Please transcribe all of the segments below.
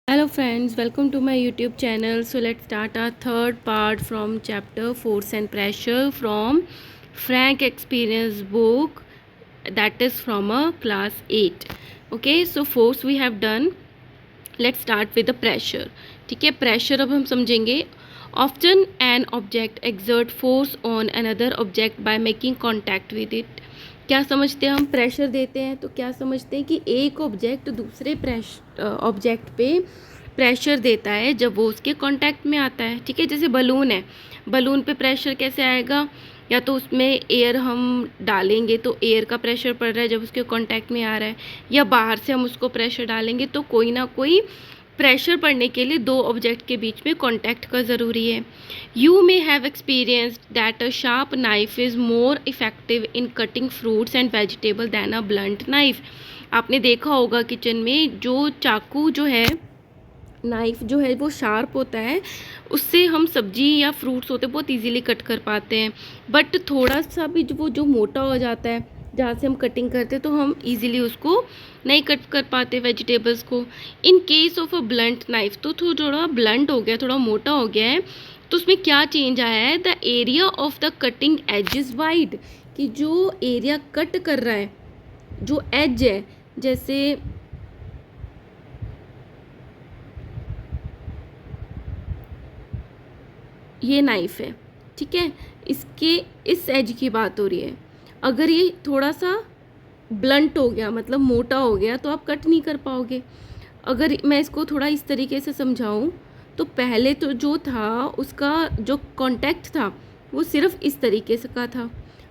Hello friends, welcome to my YouTube channel. So let's start our third part from chapter Force and Pressure from Frank Experience book, that is from a class 8. Okay, so force we have done. Let's start with the pressure. ठीक है, pressure अब हम समझेंगे. Often an object exert force on another object by making contact with it. क्या समझते हैं हम? Pressure देते हैं तो क्या समझते हैं कि एक ऑब्जेक्ट दूसरे ऑब्जेक्ट पे प्रेशर देता है जब वो उसके कांटेक्ट में आता है. ठीक है, जैसे बलून है, बलून पे प्रेशर कैसे आएगा? या तो उसमें एयर हम डालेंगे तो एयर का प्रेशर पड़ रहा है जब उसके कांटेक्ट में आ रहा है, या बाहर से हम उसको प्रेशर डालेंगे तो कोई ना कोई प्रेशर पड़ने के लिए दो ऑब्जेक्ट के बीच में कांटेक्ट का ज़रूरी है. You may have experienced that a sharp knife is more effective in cutting fruits and vegetable then a blunt knife. आपने देखा होगा किचन में जो चाकू जो है, नाइफ जो है वो शार्प होता है, उससे हम सब्जी या फ्रूट्स होते बहुत इजीली कट कर पाते हैं. बट थोड़ा सा भी जो मोटा हो जाता है जहाँ से हम कटिंग करते हैं तो हम इजीली उसको नहीं कट कर पाते वेजिटेबल्स को. इन case of a blunt knife तो थोड़ा ब्लंट हो गया, थोड़ा मोटा हो गया है, तो उसमें क्या चेंज आया है? The area of the cutting edge is wide. कि जो एरिया कट कर रहा है, जो एज है, जैसे ये नाइफ है, ठीक है, इसके इस एज की बात हो रही है. अगर ये थोड़ा सा ब्लंट हो गया, मतलब मोटा हो गया, तो आप कट नहीं कर पाओगे. अगर मैं इसको थोड़ा इस तरीके से समझाऊं तो पहले तो जो था उसका जो कांटेक्ट था वो सिर्फ इस तरीके से का था,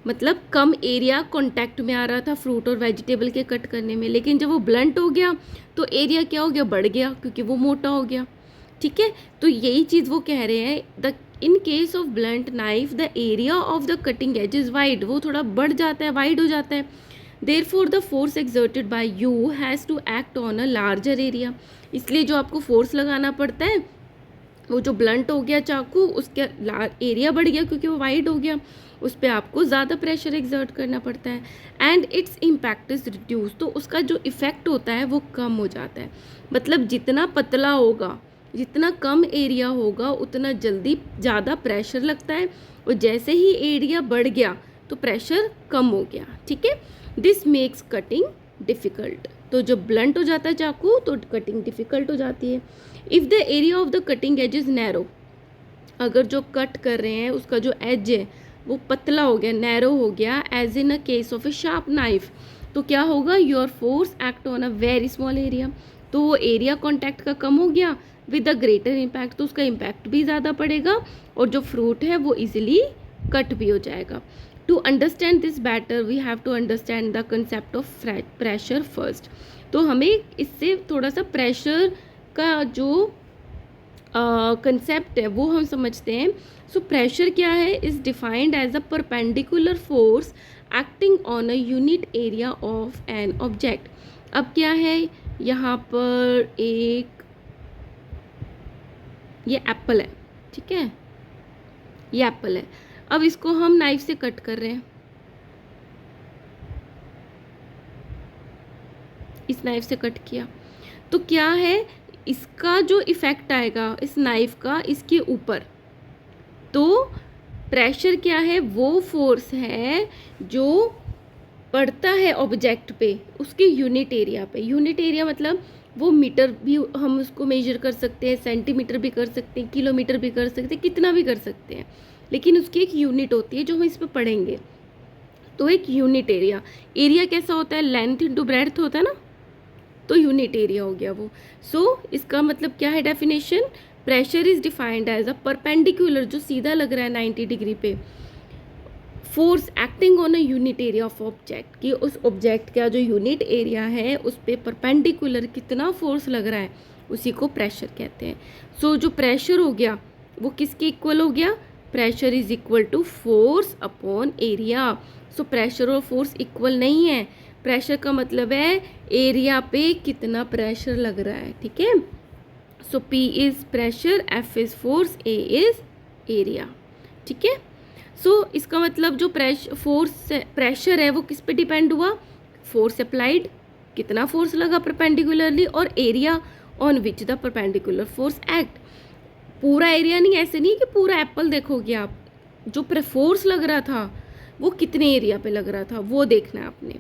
मतलब कम एरिया कांटेक्ट में आ रहा था फ्रूट और वेजिटेबल के कट करने में. लेकिन जब वो ब्लंट हो गया तो एरिया क्या हो गया? बढ़ गया, क्योंकि वो मोटा हो गया. ठीक है, तो यही चीज़ वो कह रहे हैं. The in case of blunt knife the area of the cutting edge is wide, वो थोड़ा बढ़ जाता है, वाइड हो जाता है. Therefore the force exerted by you has to act on a larger area. इसलिए जो आपको फोर्स लगाना पड़ता है, वो जो ब्लंट हो गया चाकू, उसका एरिया बढ़ गया क्योंकि वो वाइड हो गया, उस पर आपको ज़्यादा प्रेशर एक्सर्ट करना पड़ता है. And its impact is reduce, तो उसका जो इफ़ेक्ट होता है वो कम हो जाता है. मतलब जितना पतला होगा, जितना कम एरिया होगा, उतना जल्दी ज़्यादा प्रेशर लगता है, और जैसे ही एरिया बढ़ गया तो प्रेशर कम हो गया. ठीक है, दिस मेक्स कटिंग डिफ़िकल्ट. तो जब ब्लंट हो जाता है चाकू तो कटिंग डिफ़िकल्ट हो जाती है. If the area of the cutting edge is narrow, अगर जो कट कर रहे हैं उसका जो एज है वो पतला हो गया, नैरो हो गया, as in a case of a sharp knife, तो क्या होगा? Your force act on a very small area. तो वो एरिया कॉन्टैक्ट का कम हो गया विद अ ग्रेटर इम्पैक्ट, तो उसका इम्पैक्ट भी ज़्यादा पड़ेगा और जो फ्रूट है वो इजीली कट भी हो जाएगा. To understand this better we have to understand the concept of pressure first. तो हमें इससे थोड़ा सा प्रेशर का जो कंसेप्ट है वो हम समझते हैं. सो प्रेशर क्या है? Is defined as a perpendicular force acting on a unit area of an object. अब क्या है यहाँ पर? ये एप्पल है, ठीक है, ये एप्पल है. अब इसको हम नाइफ से कट कर रहे हैं, इस नाइफ से कट किया, तो क्या है इसका जो इफ़ेक्ट आएगा इस नाइफ का इसके ऊपर, तो प्रेशर क्या है? वो फोर्स है जो पड़ता है ऑब्जेक्ट पे उसके यूनिट एरिया पे. यूनिट एरिया मतलब वो मीटर भी हम उसको मेजर कर सकते हैं, सेंटीमीटर भी कर सकते हैं, किलोमीटर भी कर सकते हैं, कितना भी कर सकते हैं, लेकिन उसकी एक यूनिट होती है जो हम इस पर पढ़ेंगे. तो एक यूनिट एरिया, एरिया कैसा होता है? लेंथ इंटू ब्रेड्थ होता है ना, तो यूनिट एरिया हो गया वो. सो इसका मतलब क्या है definition? Pressure is defined as a perpendicular, जो सीधा लग रहा है 90 डिग्री पे, force acting on a unit area of object, कि उस ऑब्जेक्ट का जो यूनिट एरिया है उस पर परपेंडिकुलर कितना फोर्स लग रहा है, उसी को प्रेशर कहते हैं. सो जो प्रेशर हो गया वो किसके इक्वल हो गया? Pressure is equal to force upon area. So pressure और फोर्स इक्वल नहीं है. प्रेशर का मतलब है एरिया पे कितना प्रेशर लग रहा है. ठीक है, सो P is pressure, F is force, A is area. ठीक है, सो इसका मतलब जो प्रेशर है वो किस पे डिपेंड हुआ? फोर्स अप्लाइड, कितना फोर्स लगा परपेंडिकुलरली, और area on which the perpendicular force act. पूरा एरिया नहीं, ऐसे नहीं कि पूरा एप्पल देखोगे आप, जो फोर्स लग रहा था वो कितने एरिया पे लग रहा था वो देखना है आपने।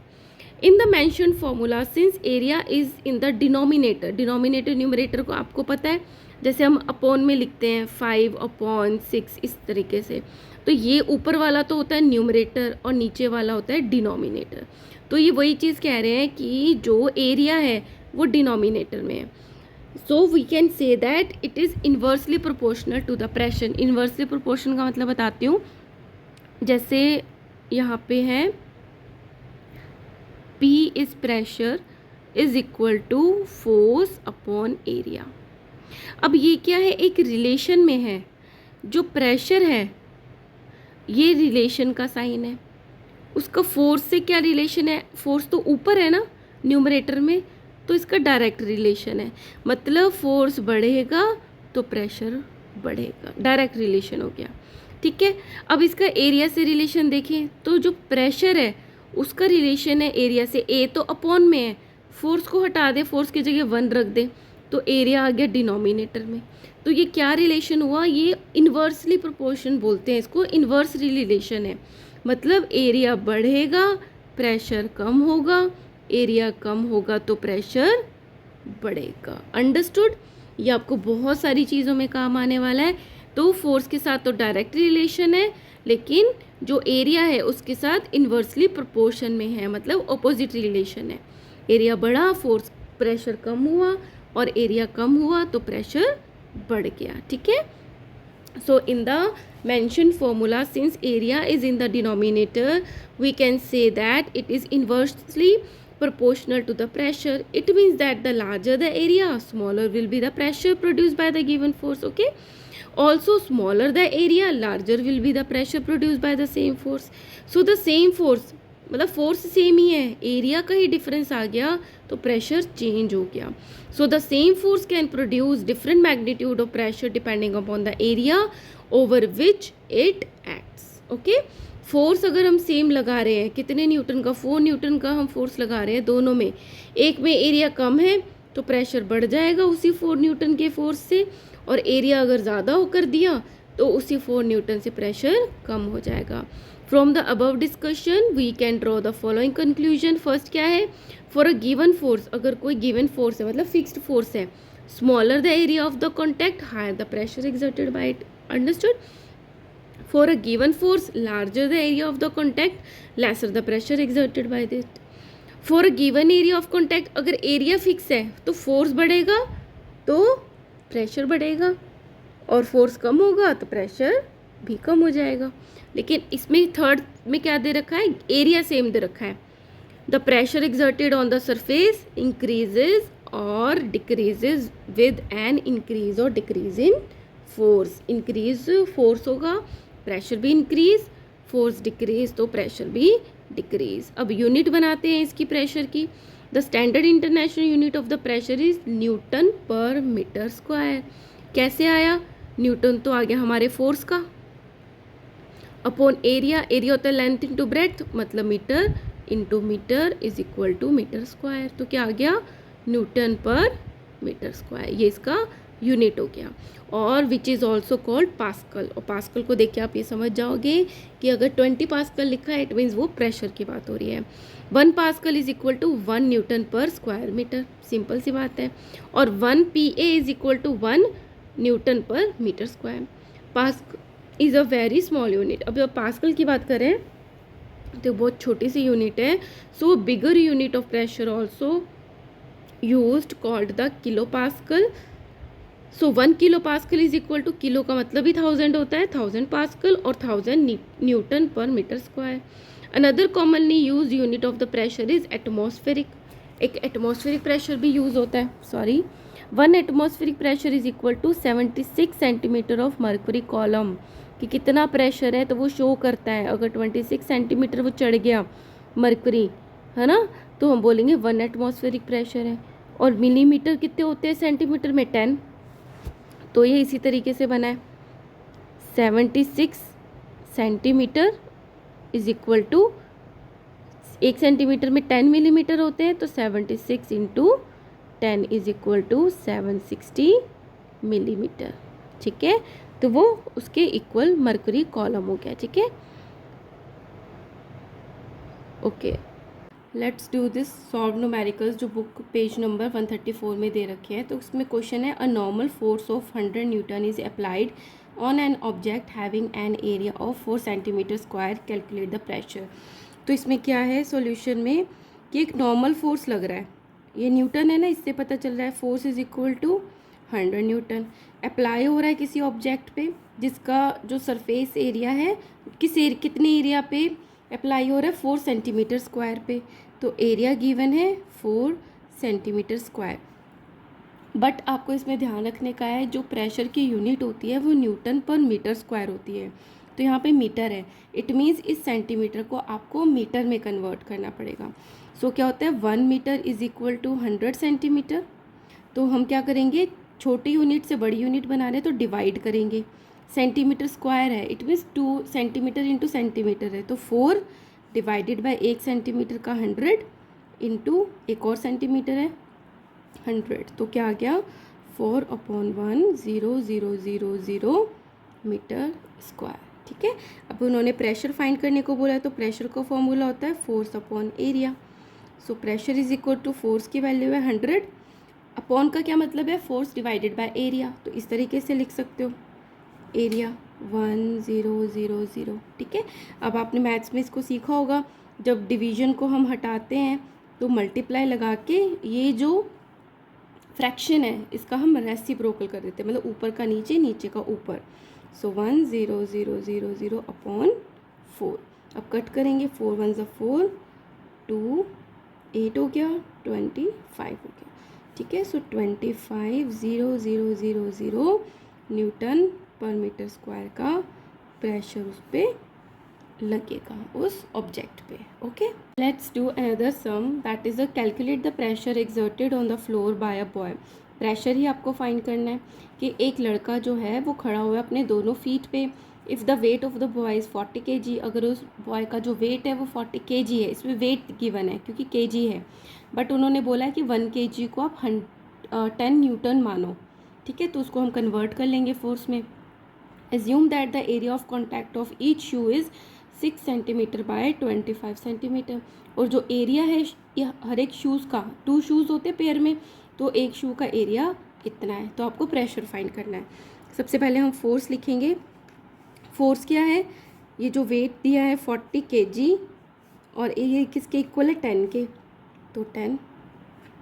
In the mention formula since area is in the denominator, denominator numerator को आपको पता है, जैसे हम अपॉन में लिखते हैं 5/6 इस तरीके से, तो ये ऊपर वाला तो होता है न्यूमरेटर और नीचे वाला होता है डिनोमिनेटर। तो ये वही चीज़ कह रहे हैं कि जो एरिया है वो डिनोमिनेटर में है। So we can say that it is inversely proportional to the pressure. Inversely proportion का मतलब बताती हूँ, जैसे यहाँ पे है P is pressure is equal to force upon area. अब ये क्या है, एक रिलेशन में है, जो प्रेशर है ये रिलेशन का साइन है, उसका फोर्स से क्या रिलेशन है, फोर्स तो ऊपर है ना न्यूमरेटर में, तो इसका डायरेक्ट रिलेशन है, मतलब फोर्स बढ़ेगा तो प्रेशर बढ़ेगा, डायरेक्ट रिलेशन हो गया। ठीक है, अब इसका एरिया से रिलेशन देखें तो जो प्रेशर है उसका रिलेशन है एरिया से, ए तो अपॉन में है, फोर्स को हटा दे, फोर्स की जगह 1 रख दे तो एरिया आ गया डिनोमिनेटर में। तो ये क्या रिलेशन हुआ, ये इन्वर्सली प्रोपोर्शन बोलते हैं इसको, इन्वर्स रिलेशन है, मतलब एरिया बढ़ेगा प्रेशर कम होगा, एरिया कम होगा तो प्रेशर बढ़ेगा। अंडरस्टूड? ये आपको बहुत सारी चीज़ों में काम आने वाला है। तो फोर्स के साथ तो डायरेक्ट रिलेशन है, लेकिन जो एरिया है उसके साथ इन्वर्सली प्रोपोर्शन में है, मतलब ऑपोजिट रिलेशन है। एरिया बढ़ा, फोर्स प्रेशर कम हुआ, और एरिया कम हुआ तो प्रेशर बढ़ गया। ठीक है, so in the mentioned formula, since area is in the denominator, we can say that it is inversely proportional to the pressure. It means that the larger the area, smaller will be the pressure produced by the given force. Okay, also smaller the area, larger will be the pressure produced by the same force. So the same force, मतलब force same ही है, area का ही difference आ गया तो pressure change हो गया। So the same force can produce different magnitude of pressure depending upon the area over which it acts. Okay, force अगर हम सेम लगा रहे हैं, कितने न्यूटन का, 4 न्यूटन का हम फोर्स लगा रहे हैं दोनों में, एक में एरिया कम है तो प्रेशर बढ़ जाएगा उसी 4 न्यूटन के फोर्स से, और एरिया अगर ज़्यादा होकर दिया तो उसी 4 न्यूटन से प्रेशर कम हो जाएगा। From the above discussion we can draw the following conclusion. First क्या है, फॉर अ गिवन फोर्स, अगर कोई गिवन फोर्स है मतलब फिक्स्ड फोर्स है, smaller the area of the contact higher the pressure exerted by it. Understood? For a given force larger the area of the contact lesser the pressure exerted by it. For a given area of contact, अगर area fix है तो force बढ़ेगा तो pressure बढ़ेगा, और force कम होगा तो pressure भी कम हो जाएगा। लेकिन इसमें थर्ड में क्या दे रखा है, एरिया सेम दे रखा है। The pressure exerted on the surface increases और डिक्रीजेज विद एन इंक्रीज और decrease in force. Increase force होगा, प्रेशर भी इंक्रीज, फोर्स डिक्रीज तो प्रेशर भी डिक्रीज। अब यूनिट बनाते हैं इसकी प्रेशर की। The standard international unit of the pressure is Newton per metre square. कैसे आया, न्यूटन तो आ गया हमारे फोर्स का, अपॉन एरिया, एरिया होता है लेंथ इंटू ब्रेड्थ, मतलब metre into metre is equal to metre square. तो क्या आ गया, न्यूटन पर मीटर स्क्वायर, ये इसका यूनिट हो गया। और which is also called pascal, और पास्कल को देख के आप ये समझ जाओगे कि अगर 20 पास्कल लिखा है इट मीन्स वो प्रेशर की बात हो रही है। 1 pascal is equal to 1 newton per square metre, simple सी बात है। और 1 PA is equal to 1 newton per metre square. Pascal is a very small unit. अब जब पास्कल की बात करें तो बहुत छोटी सी यूनिट है। So bigger unit of pressure also used called the kilo pascal. So 1 kilo pascal is equal to, kilo का मतलब ही 1000 होता है, 1000 पास्कल और 1000 newton per metre square. Another commonly use unit of the pressure is atmospheric. एक atmospheric pressure भी use होता है, sorry. 1 atmospheric pressure is equal to 76 centimetre of mercury column. कि कितना प्रेशर है तो वो शो करता है, अगर 26 सेंटीमीटर वो चढ़ गया मर्क्यूरी, है ना, तो हम बोलेंगे 1 एटमॉस्फेरिक प्रेशर है। और मिलीमीटर कितने होते हैं सेंटीमीटर में, 10। तो ये इसी तरीके से बना है, 76 centimetre is equal to 1 centimetre में 10 मिलीमीटर होते हैं, तो 76 into 10 is equal to 760 millimetre. ठीक है, तो वो उसके इक्वल मरकरी कॉलम हो गया। ठीक है, okay, let's do this solve numericals जो बुक पेज नंबर 134 में दे रखे हैं। तो उसमें क्वेश्चन है, a normal force of 100 Newton is applied on an object having an area of 4 centimetre square, calculate the pressure. तो इसमें क्या है सॉल्यूशन में कि एक नॉर्मल फोर्स लग रहा है, ये न्यूटन है ना, इससे पता चल रहा है force is equal to 100 newton apply हो रहा है किसी ऑब्जेक्ट पे, जिसका जो सरफेस एरिया है कितने एरिया पे अप्लाई हो रहा है, 4 सेंटीमीटर स्क्वायर पे। तो एरिया गिवन है 4 सेंटीमीटर स्क्वायर, बट आपको इसमें ध्यान रखने का है जो प्रेशर की यूनिट होती है वो न्यूटन पर मीटर स्क्वायर होती है। तो यहाँ पे मीटर है, इट मीन्स इस सेंटीमीटर को आपको मीटर में कन्वर्ट करना पड़ेगा। सो क्या होता है, 1 metre is equal to 100 centimetre. तो हम क्या करेंगे, छोटी यूनिट से बड़ी यूनिट बना रहे हैं तो डिवाइड करेंगे। सेंटीमीटर स्क्वायर है, it means 2 centimetre into centimetre है, तो 4 डिवाइडेड बाय 1 सेंटीमीटर का 100 इंटू एक और सेंटीमीटर है 100, तो क्या आ गया 4/1 मीटर स्क्वायर। ठीक है, अब उन्होंने प्रेशर फाइंड करने को बोला है, तो प्रेशर का फॉर्मूला होता है force upon area. So pressure is equal to force की वैल्यू है 100, अपॉन का क्या मतलब है, फोर्स डिवाइडेड बाय एरिया। तो इस तरीके से लिख सकते हो, एरिया 1000। ठीक है, अब आपने मैथ्स में इसको सीखा होगा, जब डिवीजन को हम हटाते हैं तो मल्टीप्लाई लगा के ये जो फ्रैक्शन है इसका हम रेसिप्रोकल कर देते हैं, मतलब ऊपर का नीचे, नीचे का ऊपर। सो 10000 अपॉन 4। अब कट करेंगे, 4 1 4, 2 8 हो गया, 25 हो गया। ठीक है, so 25,000 newton per metre square का प्रेशर उस पर लगेगा, उस ऑब्जेक्ट पे। Okay, let's do another sum, that is calculate the pressure exerted on the floor by a boy. Pressure ही आपको फाइंड करना है कि एक लड़का जो है वो खड़ा हुआ है अपने दोनों फीट पे। If the weight of the boy is 40 kg, अगर उस बॉय का जो वेट है वो 40 kg है, इसमें वेट गिवन है क्योंकि kg है, बट उन्होंने बोला है कि 1 kg को आप 10 न्यूटन मानो। ठीक है, तो उसको हम कन्वर्ट कर लेंगे फोर्स में। Assume that the area of contact of each shoe is 6 centimetre bye 25 centimetre. और जो एरिया है हर एक शूज़ का, 2 शूज़ होते पेयर में, तो एक शू का एरिया इतना है। तो आपको प्रेशर फाइंड करना है। सबसे पहले हम फोर्स लिखेंगे। फोर्स क्या है, ये जो वेट दिया है 40 kg और ये किसके इक्वल है, 10 के, तो 10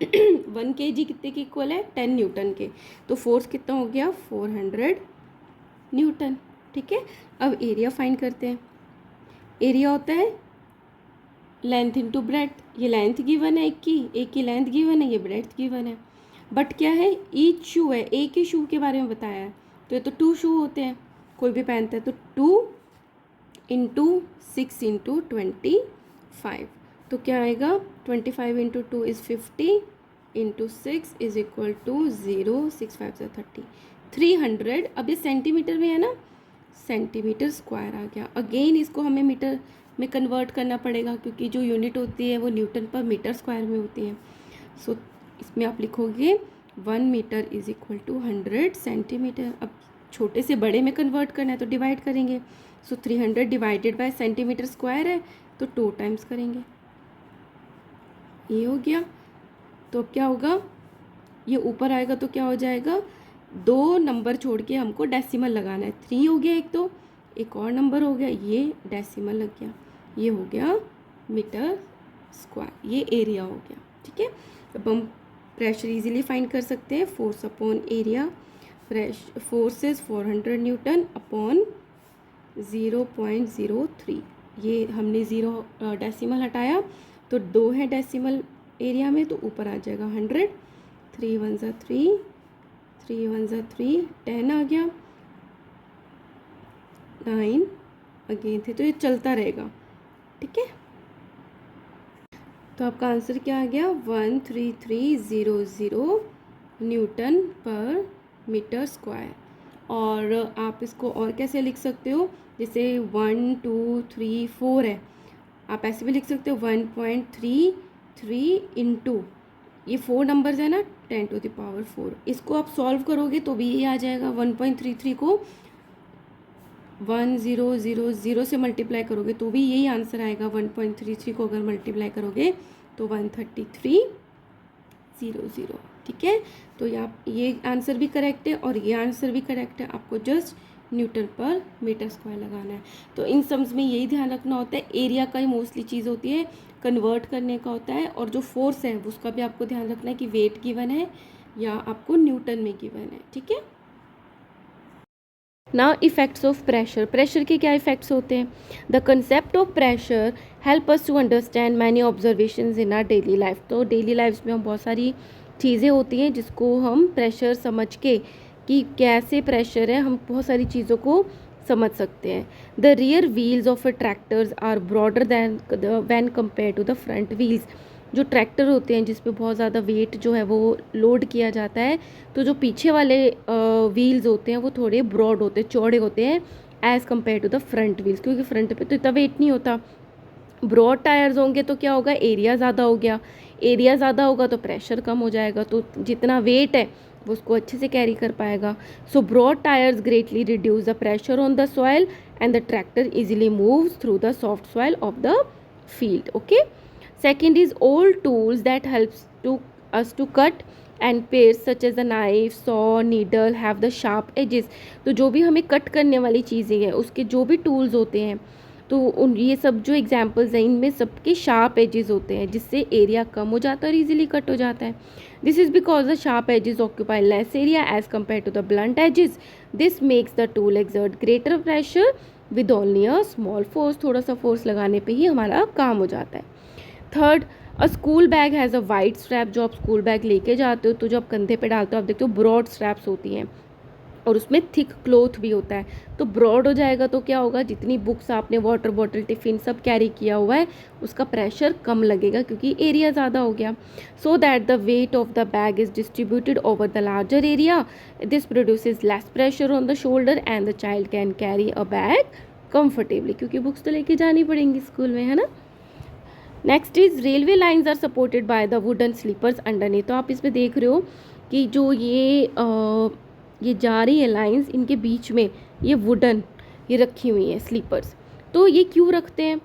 1 kg कितने के इक्वल है, 10 न्यूटन के। तो फोर्स कितना हो गया, 400 न्यूटन। ठीक है, अब एरिया फाइंड करते हैं। एरिया होता है लेंथ इंटू ब्रेड्थ, ये लेंथ गिवन है एक की लेंथ गिवन है, ये ब्रेड्थ गिवन है, बट क्या है, ईच शू है, एक ही शू के बारे में बताया है, तो ये तो 2 शू होते हैं, कोई भी पहनता है, तो 2 इंटू 6 इंटू 25, तो क्या आएगा, 25 into 2 is 50 into 6 is equal to 0, 6 5 30, 300। अब ये सेंटीमीटर में है ना, सेंटीमीटर स्क्वायर आ गया। अगेन इसको हमें मीटर में कन्वर्ट करना पड़ेगा क्योंकि जो यूनिट होती है वो न्यूटन पर मीटर स्क्वायर में होती है। सो इसमें आप लिखोगे 1 metre is equal to 100 centimetre. अब छोटे से बड़े में कन्वर्ट करना है तो डिवाइड करेंगे। सो 300 डिवाइडेड बाय सेंटीमीटर स्क्वायर है तो 2 टाइम्स करेंगे, ये हो गया। तो अब क्या होगा, ये ऊपर आएगा तो क्या हो जाएगा, 2 नंबर छोड़ के हमको डेसिमल लगाना है। 3 हो गया एक, तो एक और नंबर हो गया, ये डेसिमल लग गया, ये हो गया मीटर स्क्वायर, ये एरिया हो गया। ठीक है, अब हम प्रेशर इजीली फाइंड कर सकते हैं। Force upon area, force is 400 Newton upon 0.03, ये हमने 0 डेसिमल हटाया तो 2 है डेसिमल एरिया में, तो ऊपर आ जाएगा 100, 3 1 3, 3 1 3, 10 आ गया, 9 अगेन थे, तो ये चलता रहेगा। ठीक है, तो आपका आंसर क्या आ गया, 13300 न्यूटन पर मीटर स्क्वायर। और आप इसको और कैसे लिख सकते हो, जैसे 1 2 3 4 है, आप ऐसे भी लिख सकते हो 1.33 इंटू ये 4 नंबर्स है ना, 10⁴, इसको आप सॉल्व करोगे तो भी ये आ जाएगा। 1.33 को 1000 से मल्टीप्लाई करोगे तो भी यही आंसर आएगा। 1.33 को अगर मल्टीप्लाई करोगे तो 13300। ठीक है, तो ये आंसर भी करेक्ट है और ये आंसर भी करेक्ट है। आपको just Newton per metre square लगाना है। तो इन सम्स में यही ध्यान रखना होता है, एरिया का ही मोस्टली चीज़ होती है, कन्वर्ट करने का होता है, और जो फोर्स है उसका भी आपको ध्यान रखना है कि वेट गिवन है या आपको न्यूटन में गिवन है। ठीक है, now effects of pressure. Pressure के क्या इफेक्ट्स होते हैं? The concept of pressure help us to understand many observations in our daily life. तो डेली लाइफ में हम बहुत सारी चीज़ें होती हैं जिसको हम प्रेशर समझ के कि कैसे प्रेशर है, हम बहुत सारी चीज़ों को समझ सकते हैं। The rear wheels of tractors are broader than when compare to the front wheels. जो ट्रैक्टर होते हैं जिस पे बहुत ज़्यादा वेट जो है वो लोड किया जाता है, तो जो पीछे वाले व्हील्स होते हैं वो थोड़े ब्रॉड होते हैं, चौड़े होते हैं as compare to the front wheels, क्योंकि फ्रंट पे तो इतना वेट नहीं होता। ब्रॉड टायर्स होंगे तो क्या होगा, एरिया ज़्यादा हो गया, एरिया ज़्यादा होगा तो प्रेशर कम हो जाएगा, तो जितना वेट है वो उसको अच्छे से कैरी कर पाएगा। So broad tyres greatly reduce the pressure on the soil and the tractor easily moves through the soft soil of the field. Okay, second is old tools that helps to us to cut and paste such as the knife, saw, needle have the sharp edges। तो जो भी हमें cut करने वाली चीज़ें हैं उसके जो भी टूल्स होते हैं तो उन ये सब जो एग्जांपल्स हैं इनमें सबके शार्प एजेस होते हैं जिससे एरिया कम हो जाता है और इजीली कट हो जाता है। This is because the sharp edges occupy less area as compare to the blunt edges. This makes the tool exert greater pressure with only a small force. थोड़ा सा फोर्स लगाने पे ही हमारा काम हो जाता है। Third, a school bag has a wide strap. जो आप स्कूल बैग लेके जाते हो तो जो आप कंधे पे डालते हो आप देखते हो ब्रॉड स्ट्रैप्स होती हैं और उसमें थिक क्लॉथ भी होता है। तो ब्रॉड हो जाएगा तो क्या होगा, जितनी बुक्स आपने वाटर बॉटल टिफ़िन सब कैरी किया हुआ है उसका प्रेशर कम लगेगा क्योंकि एरिया ज़्यादा हो गया। So that the weight of the bag is distributed over the larger area. This produces less pressure on the shoulder and the child can carry a bag comfortably, क्योंकि बुक्स तो लेके जानी पड़ेंगी स्कूल में, है ना। Next is railway lines are supported by the wooden sleepers underneath. तो आप इसमें देख रहे हो कि जो ये जा रही है लाइंस, इनके बीच में ये वुडन ये रखी हुई हैं स्लीपर्स। तो ये क्यों रखते हैं?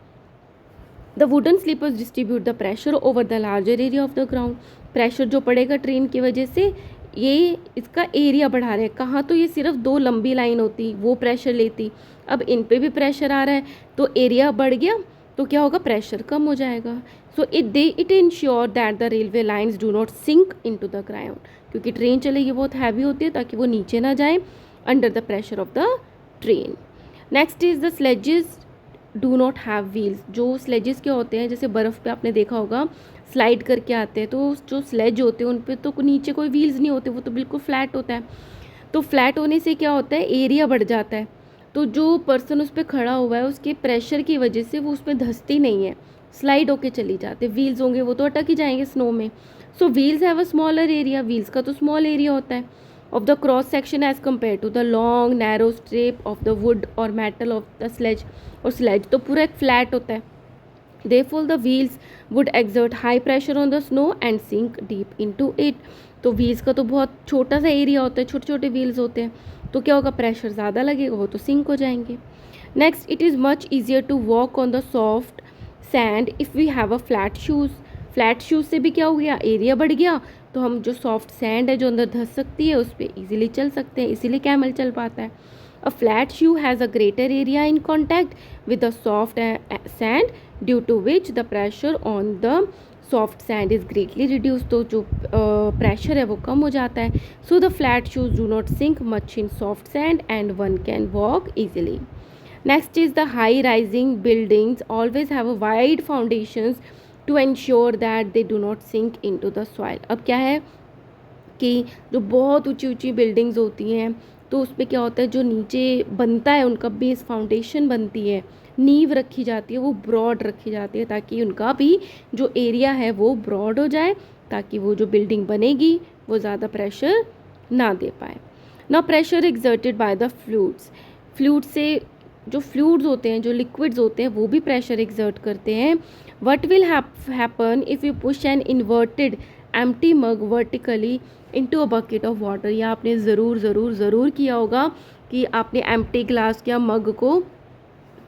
The wooden sleepers distribute the pressure over the larger area of the ground. Pressure जो पड़ेगा ट्रेन की वजह से ये इसका एरिया बढ़ा रहे हैं। कहाँ तो ये सिर्फ 2 लंबी लाइन होती वो प्रेशर लेती, अब इन पे भी प्रेशर आ रहा है तो एरिया बढ़ गया तो क्या होगा, प्रेशर कम हो जाएगा। So it ensure that the railway lines do not sink into the ground, क्योंकि ट्रेन चलेगी बहुत हैवी होती है ताकि वो नीचे ना जाए under the pressure of the train. Next is the sledges do not have wheels. जो स्लेजेस क्या होते हैं, जैसे बर्फ़ पे आपने देखा होगा स्लाइड करके आते हैं, तो जो स्लेज होते हैं उन पे तो नीचे कोई व्हील्स नहीं होते, वो तो बिल्कुल फ्लैट होता है। तो फ्लैट होने से क्या होता है, एरिया बढ़ जाता है, तो जो पर्सन उस पर खड़ा हुआ है उसके प्रेशर की वजह से वो उस पर धंसती नहीं है, स्लाइड होके चली जाती है। व्हील्स होंगे वो तो अटक ही जाएंगे स्नो में। So wheels have a smaller area, wheels का तो स्मॉल एरिया होता है of the cross section as compare to the long narrow strip of the wood और मेटल ऑफ द स्लेज। और स्लेज तो पूरा एक फ्लैट होता है। Therefore the wheels would exert high pressure on the snow and sink deep into it। तो wheels का तो बहुत छोटा सा एरिया होता है, छोटे छोटे व्हील्स होते हैं, तो क्या होगा, प्रेशर ज़्यादा लगेगा, वो तो सिंक हो जाएंगे। Next, it is much easier to walk on the soft sand if we have a flat shoes. Flat shoes से भी क्या हो गया, एरिया बढ़ गया, तो हम जो सॉफ्ट सैंड है जो अंदर धंस सकती है उस पर ईजिली चल सकते हैं, इसीलिए कैमल चल पाता है। A flat shoe has a greater area in contact with the soft sand, due to which the pressure on the soft sand is greatly reduced। तो जो प्रेशर है वो कम हो जाता है। So the flat shoes do not sink much in soft sand and one can walk easily। Next is the high rising buildings always have a wide foundations to ensure that they do not sink into the soil। अब क्या है कि जो बहुत ऊंची ऊंची buildings होती हैं तो उसमें क्या होता है, जो नीचे बनता है उनका बेस फाउंडेशन बनती है, नींव रखी जाती है, वो ब्रॉड रखी जाती है ताकि उनका भी जो एरिया है वो ब्रॉड हो जाए, ताकि वो जो बिल्डिंग बनेगी वो ज़्यादा प्रेशर ना दे पाए। ना pressure exerted by the fluids. Fluid से जो फ्लूइड्स होते हैं, जो लिक्विड्स होते हैं, वो भी प्रेशर एक्सर्ट करते हैं। What will happen if you push an inverted empty mug vertically into a bucket of water. या आपने ज़रूर किया होगा कि आपने एम्प्टी ग्लास या मग को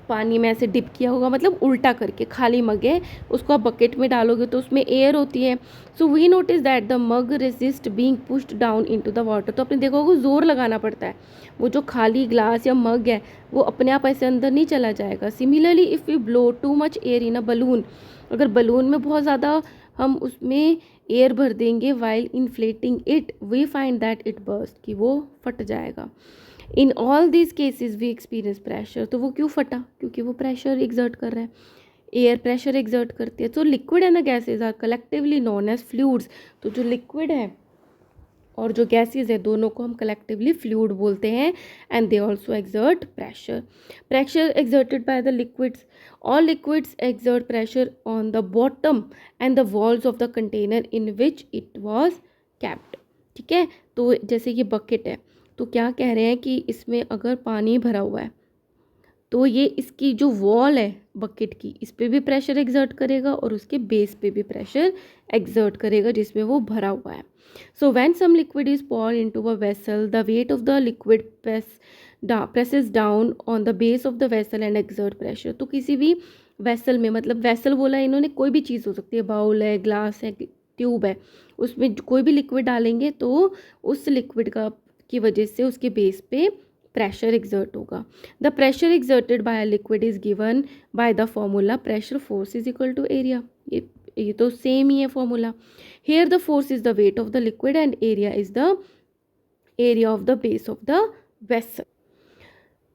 पानी में ऐसे डिप किया होगा, मतलब उल्टा करके, खाली मग है उसको आप बकेट में डालोगे तो उसमें एयर होती है। So we notice that the mug resist being pushed down into the water. तो आपने देखा होगा जोर लगाना पड़ता है, वो जो खाली ग्लास या मग है वो अपने आप ऐसे अंदर नहीं चला जाएगा। Similarly if we blow too much air in a balloon, अगर बलून में बहुत ज़्यादा हम उसमें एयर भर देंगे while inflating it, we find that it burst, कि वो फट जाएगा। In all this cases we experience pressure. तो वो क्यों फटा? क्योंकि वो प्रेशर एग्जर्ट कर रहा है, एयर प्रेशर एग्जर्ट करती है। तो liquid and the gases are collectively known as fluids. तो जो लिक्विड है और जो गैसेज है दोनों को हम कलेक्टिवली फ्लूइड बोलते हैं, and they also exert pressure. Pressure exerted by the liquids, all liquids exert pressure on the bottom and the walls of the container in which it was capped. ठीक है, तो जैसे ये बकेट है, तो क्या कह रहे हैं कि इसमें अगर पानी भरा हुआ है तो ये इसकी जो वॉल है बकेट की, इस पे भी प्रेशर एक्सर्ट करेगा और उसके बेस पे भी प्रेशर एक्सर्ट करेगा जिसमें वो भरा हुआ है। So when some liquid is poured into a vessel, the weight of the liquid presses down on the base of the vessel and exert pressure। तो किसी भी वेसल में, मतलब वेसल बोला इन्होंने, कोई भी चीज़ हो सकती है, बाउल है, ग्लास है, ट्यूब है, उसमें कोई भी लिक्विड डालेंगे तो उस लिक्विड का की वजह से उसके बेस पे प्रेशर एक्सर्ट होगा। The pressure exerted by a liquid is given by the formula pressure force is equal to area. ये तो सेम ही है formula. Here the force is the weight of the liquid and area is the area of the base of the vessel.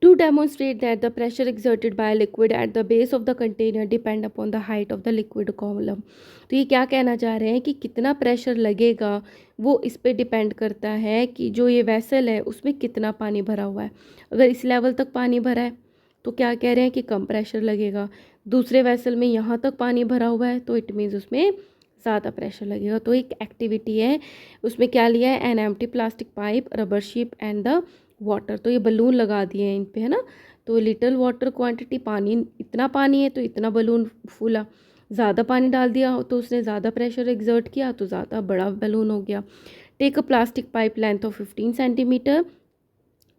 To demonstrate that the pressure exerted by a liquid at the base of the container depend upon the height of the liquid column। तो ये क्या कहना चाह रहे हैं कि कितना pressure लगेगा वो इस पे डिपेंड करता है कि जो ये वेसल है उसमें कितना पानी भरा हुआ है। अगर इस लेवल तक पानी भरा है तो क्या कह रहे हैं कि कम प्रेशर लगेगा। दूसरे वेसल में यहाँ तक पानी भरा हुआ है तो इट मीन्स उसमें ज़्यादा प्रेशर लगेगा। तो एक एक्टिविटी है, उसमें क्या लिया है, an empty plastic pipe, rubber sheep and the water. तो ये बलून लगा दिए हैं इन पे, है ना। तो लिटिल वाटर क्वांटिटी, पानी, इतना पानी है तो इतना बलून फूला, ज़्यादा पानी डाल दिया तो उसने ज़्यादा प्रेशर एक्सर्ट किया तो ज़्यादा बड़ा बलून हो गया। Take a plastic pipe length of 15 centimetre,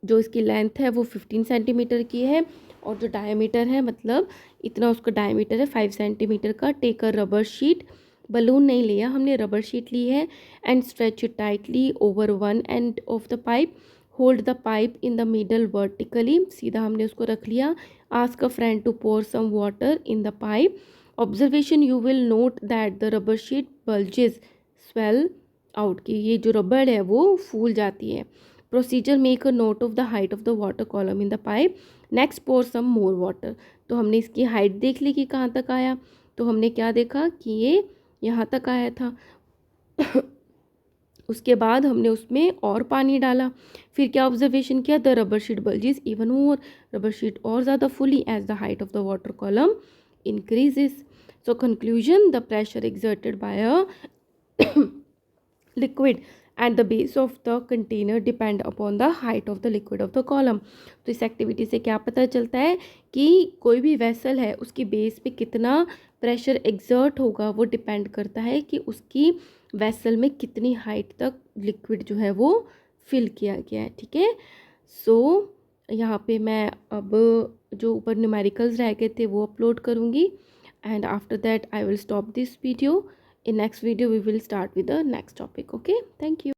जो इसकी लेंथ है वो 15 सेंटीमीटर की है और जो डायमीटर है, मतलब इतना उसका डायमीटर है 5 सेंटीमीटर का। Take a rubber sheet, balloon नहीं लिया हमने, रबर शीट ली है, and stretch it tightly over one end of the pipe, hold the pipe in the middle vertically, सीधा हमने उसको रख लिया। Ask a friend to pour some water in the pipe. Observation, you will note that the rubber sheet bulges swell out, की ये जो रबड़ है वो फूल जाती है। Procedure, make a note of the height of the water column in the pipe. Next pour some more water. तो हमने इसकी हाइट देख ली कि कहाँ तक आया, तो हमने क्या देखा कि ये यहाँ तक आया था। उसके बाद हमने उसमें और पानी डाला, फिर क्या ऑब्जर्वेशन किया, the rubber sheet bulges even more, rubber sheet और ज़्यादा फुली as the height of the water column increases. So conclusion, the pressure exerted by a liquid at the base of the container depend upon the height of the liquid of the column। तो इस activity से क्या पता चलता है कि कोई भी वेसल है उसकी बेस पे कितना प्रेशर एग्जर्ट होगा वो डिपेंड करता है कि उसकी वेसल में कितनी हाइट तक लिक्विड जो है वो फिल किया गया है। ठीक है, सो यहाँ पे मैं अब जो ऊपर न्यूमेरिकल्स रह गए थे वो अपलोड करूँगी, and after that I will stop this video. In next video we will start with the next topic. Okay, thank you.